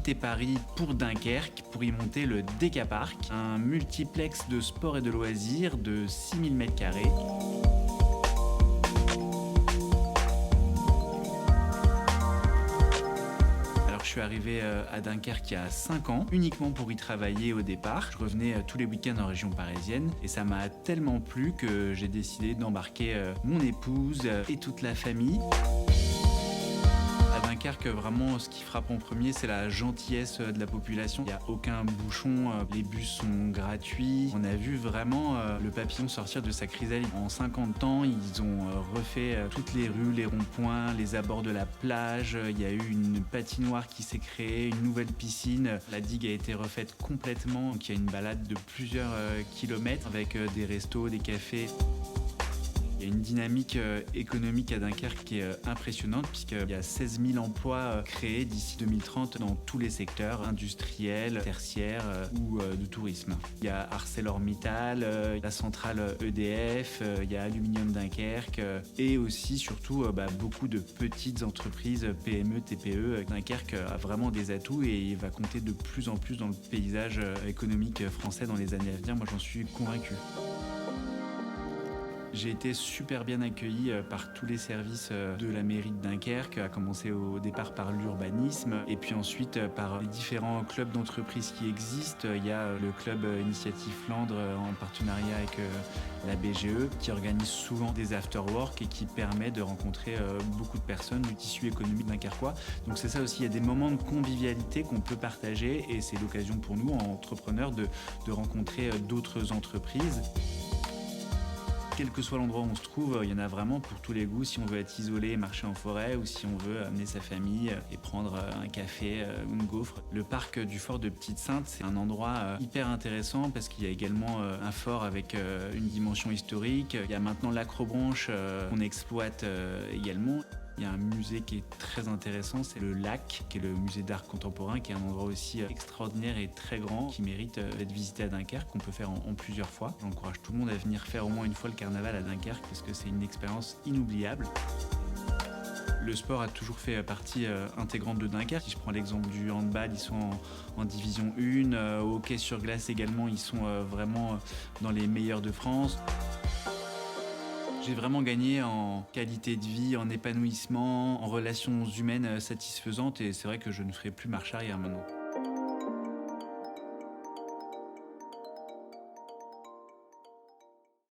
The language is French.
quitté Paris pour Dunkerque pour y monter le DK Park, un multiplex de sport et de loisirs de 6000 m². Je suis arrivé à Dunkerque il y a 5 ans, uniquement pour y travailler au départ. Je revenais tous les week-ends en région parisienne et ça m'a tellement plu que j'ai décidé d'embarquer mon épouse et toute la famille. À Dunkerque, vraiment, ce qui frappe en premier, c'est la gentillesse de la population. Il n'y a aucun bouchon, les bus sont gratuits. On a vu vraiment le papillon sortir de sa chrysalide. En 50 ans, ils ont refait toutes les rues, les ronds-points, les abords de la plage. Il y a eu une patinoire qui s'est créée, une nouvelle piscine. La digue a été refaite complètement. Donc il y a une balade de plusieurs kilomètres avec des restos, des cafés. Il y a une dynamique économique à Dunkerque qui est impressionnante puisqu'il y a 16 000 emplois créés d'ici 2030 dans tous les secteurs industriels, tertiaires ou de tourisme. Il y a ArcelorMittal, la centrale EDF, il y a Aluminium Dunkerque et aussi surtout beaucoup de petites entreprises PME, TPE. Dunkerque a vraiment des atouts et il va compter de plus en plus dans le paysage économique français dans les années à venir. Moi, j'en suis convaincu. J'ai été super bien accueilli par tous les services de la mairie de Dunkerque, à commencer au départ par l'urbanisme et puis ensuite par les différents clubs d'entreprises qui existent. Il y a le club Initiative Flandre en partenariat avec la BGE qui organise souvent des after-work et qui permet de rencontrer beaucoup de personnes du tissu économique dunkerquois. Donc c'est ça aussi, il y a des moments de convivialité qu'on peut partager et c'est l'occasion pour nous, entrepreneurs, de rencontrer d'autres entreprises. Quel que soit l'endroit où on se trouve, il y en a vraiment pour tous les goûts. Si on veut être isolé et marcher en forêt ou si on veut amener sa famille et prendre un café ou une gaufre. Le parc du fort de Petite-Sainte, c'est un endroit hyper intéressant parce qu'il y a également un fort avec une dimension historique. Il y a maintenant l'Acrobranche qu'on exploite également. Il y a un musée qui est très intéressant, c'est le Lac, qui est le musée d'art contemporain, qui est un endroit aussi extraordinaire et très grand, qui mérite d'être visité à Dunkerque, qu'on peut faire en plusieurs fois. J'encourage tout le monde à venir faire au moins une fois le carnaval à Dunkerque, parce que c'est une expérience inoubliable. Le sport a toujours fait partie intégrante de Dunkerque. Si je prends l'exemple du handball, ils sont en division 1. Au hockey sur glace également, ils sont vraiment dans les meilleurs de France. J'ai vraiment gagné en qualité de vie, en épanouissement, en relations humaines satisfaisantes et c'est vrai que je ne ferai plus marche arrière maintenant.